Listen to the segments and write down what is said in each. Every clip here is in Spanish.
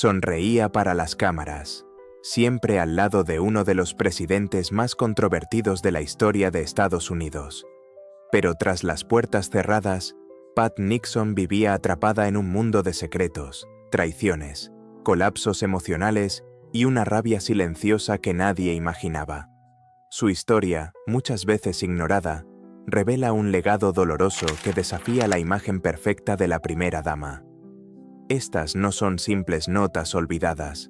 Sonreía para las cámaras, siempre al lado de uno de los presidentes más controvertidos de la historia de Estados Unidos. Pero tras las puertas cerradas, Pat Nixon vivía atrapada en un mundo de secretos, traiciones, colapsos emocionales y una rabia silenciosa que nadie imaginaba. Su historia, muchas veces ignorada, revela un legado doloroso que desafía la imagen perfecta de la primera dama. Estas no son simples notas olvidadas,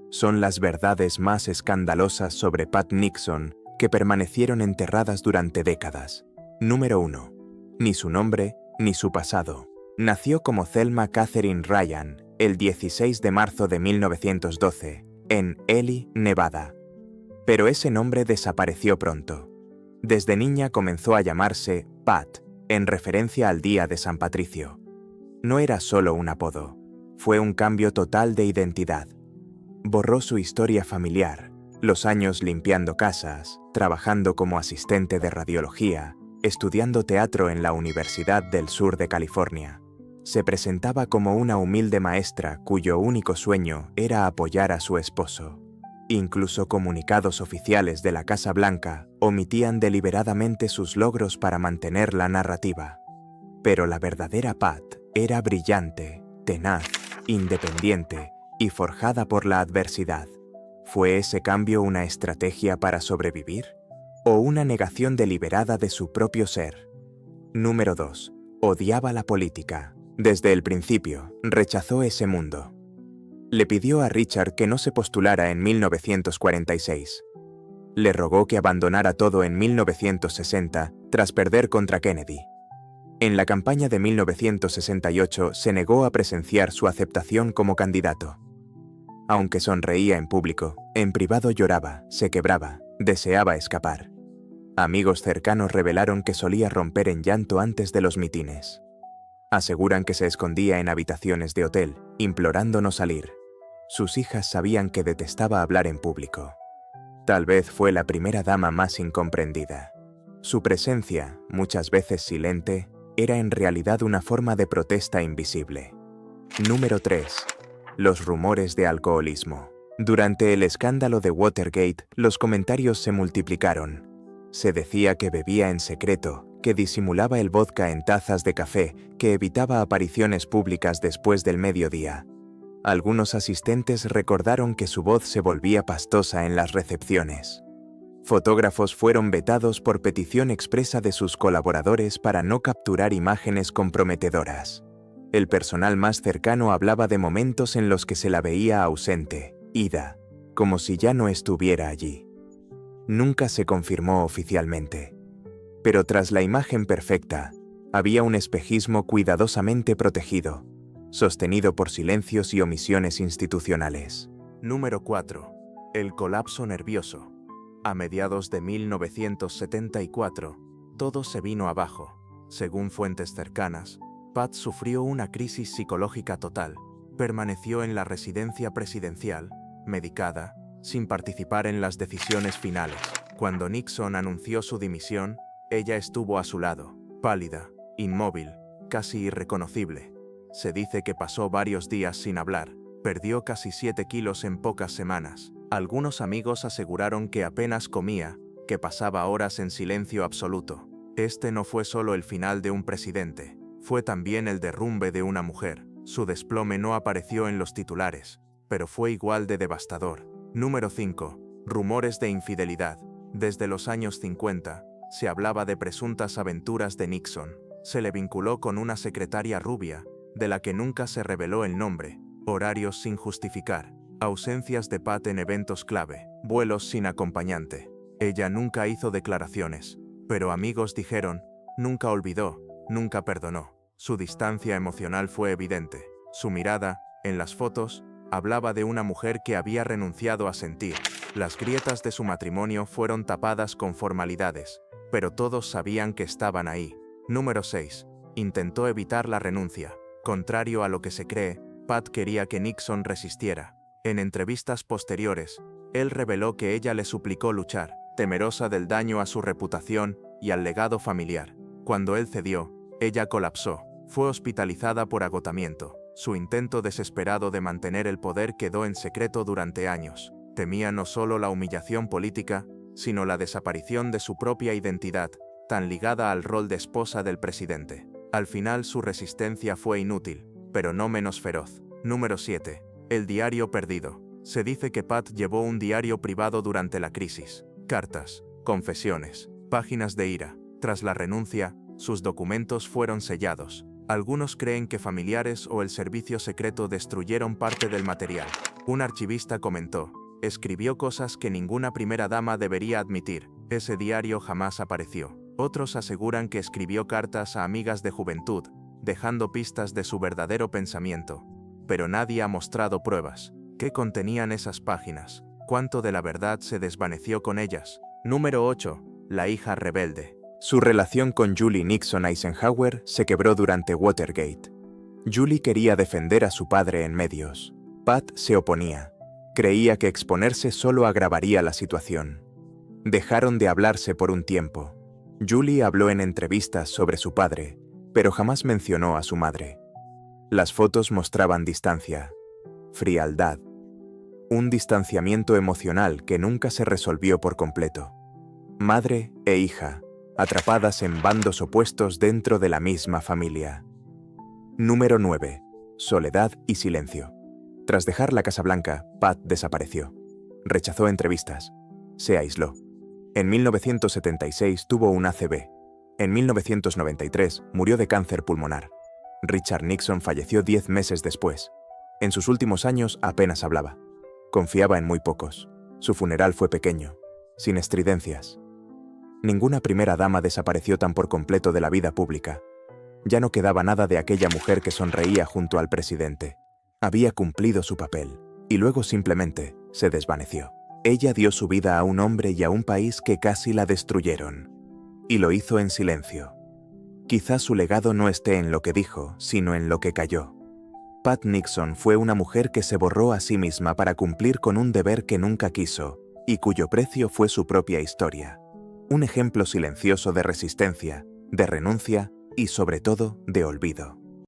son las verdades más escandalosas sobre Pat Nixon que permanecieron enterradas durante décadas. Número 1. Ni su nombre, ni su pasado. Nació como Thelma Catherine Ryan el 16 de marzo de 1912, en Ely, Nevada. Pero ese nombre desapareció pronto. Desde niña comenzó a llamarse Pat, en referencia al Día de San Patricio. No era solo un apodo, fue un cambio total de identidad. Borró su historia familiar, los años limpiando casas, trabajando como asistente de radiología, estudiando teatro en la Universidad del Sur de California. Se presentaba como una humilde maestra cuyo único sueño era apoyar a su esposo. Incluso comunicados oficiales de la Casa Blanca omitían deliberadamente sus logros para mantener la narrativa. Pero la verdadera Pat era brillante, tenaz, independiente y forjada por la adversidad. ¿Fue ese cambio una estrategia para sobrevivir? ¿O una negación deliberada de su propio ser? Número 2. Odiaba la política. Desde el principio, rechazó ese mundo. Le pidió a Richard que no se postulara en 1946. Le rogó que abandonara todo en 1960 tras perder contra Kennedy. En la campaña de 1968 se negó a presenciar su aceptación como candidato. Aunque sonreía en público, en privado lloraba, se quebraba, deseaba escapar. Amigos cercanos revelaron que solía romper en llanto antes de los mitines. Aseguran que se escondía en habitaciones de hotel, implorando no salir. Sus hijas sabían que detestaba hablar en público. Tal vez fue la primera dama más incomprendida. Su presencia, muchas veces silente, era en realidad una forma de protesta invisible. Número 3. Los rumores de alcoholismo. Durante el escándalo de Watergate, los comentarios se multiplicaron. Se decía que bebía en secreto, que disimulaba el vodka en tazas de café, que evitaba apariciones públicas después del mediodía. Algunos asistentes recordaron que su voz se volvía pastosa en las recepciones. Fotógrafos fueron vetados por petición expresa de sus colaboradores para no capturar imágenes comprometedoras. El personal más cercano hablaba de momentos en los que se la veía ausente, ida, como si ya no estuviera allí. Nunca se confirmó oficialmente. Pero tras la imagen perfecta, había un espejismo cuidadosamente protegido, sostenido por silencios y omisiones institucionales. Número 4. El colapso nervioso. A mediados de 1974, todo se vino abajo. Según fuentes cercanas, Pat sufrió una crisis psicológica total. Permaneció en la residencia presidencial, medicada, sin participar en las decisiones finales. Cuando Nixon anunció su dimisión, ella estuvo a su lado, pálida, inmóvil, casi irreconocible. Se dice que pasó varios días sin hablar, perdió casi 7 kilos en pocas semanas. Algunos amigos aseguraron que apenas comía, que pasaba horas en silencio absoluto. Este no fue solo el final de un presidente, fue también el derrumbe de una mujer. Su desplome no apareció en los titulares, pero fue igual de devastador. Número 5. Rumores de infidelidad. Desde los años 50, se hablaba de presuntas aventuras de Nixon. Se le vinculó con una secretaria rubia, de la que nunca se reveló el nombre, horarios sin justificar, ausencias de Pat en eventos clave, vuelos sin acompañante. Ella nunca hizo declaraciones, pero amigos dijeron, nunca olvidó, nunca perdonó. Su distancia emocional fue evidente. Su mirada, en las fotos, hablaba de una mujer que había renunciado a sentir. Las grietas de su matrimonio fueron tapadas con formalidades, pero todos sabían que estaban ahí. Número 6. Intentó evitar la renuncia. Contrario a lo que se cree, Pat quería que Nixon resistiera. En entrevistas posteriores, él reveló que ella le suplicó luchar, temerosa del daño a su reputación y al legado familiar. Cuando él cedió, ella colapsó. Fue hospitalizada por agotamiento. Su intento desesperado de mantener el poder quedó en secreto durante años. Temía no solo la humillación política, sino la desaparición de su propia identidad, tan ligada al rol de esposa del presidente. Al final su resistencia fue inútil, pero no menos feroz. Número 7. El diario perdido. Se dice que Pat llevó un diario privado durante la crisis. Cartas, confesiones, páginas de ira. Tras la renuncia, sus documentos fueron sellados. Algunos creen que familiares o el servicio secreto destruyeron parte del material. Un archivista comentó: escribió cosas que ninguna primera dama debería admitir. Ese diario jamás apareció. Otros aseguran que escribió cartas a amigas de juventud, dejando pistas de su verdadero pensamiento. Pero nadie ha mostrado pruebas. ¿Qué contenían esas páginas? ¿Cuánto de la verdad se desvaneció con ellas? Número 8. La hija rebelde. Su relación con Julie Nixon Eisenhower se quebró durante Watergate. Julie quería defender a su padre en medios. Pat se oponía. Creía que exponerse solo agravaría la situación. Dejaron de hablarse por un tiempo. Julie habló en entrevistas sobre su padre, pero jamás mencionó a su madre. Las fotos mostraban distancia, frialdad, un distanciamiento emocional que nunca se resolvió por completo. Madre e hija, atrapadas en bandos opuestos dentro de la misma familia. Número 9. Soledad y silencio. Tras dejar la Casa Blanca, Pat desapareció. Rechazó entrevistas. Se aisló. En 1976 tuvo un ACV. En 1993 murió de cáncer pulmonar. Richard Nixon falleció 10 meses después. En sus últimos años apenas hablaba. Confiaba en muy pocos. Su funeral fue pequeño, sin estridencias. Ninguna primera dama desapareció tan por completo de la vida pública. Ya no quedaba nada de aquella mujer que sonreía junto al presidente. Había cumplido su papel, y luego simplemente se desvaneció. Ella dio su vida a un hombre y a un país que casi la destruyeron. Y lo hizo en silencio. Quizás su legado no esté en lo que dijo, sino en lo que calló. Pat Nixon fue una mujer que se borró a sí misma para cumplir con un deber que nunca quiso, y cuyo precio fue su propia historia. Un ejemplo silencioso de resistencia, de renuncia y sobre todo de olvido.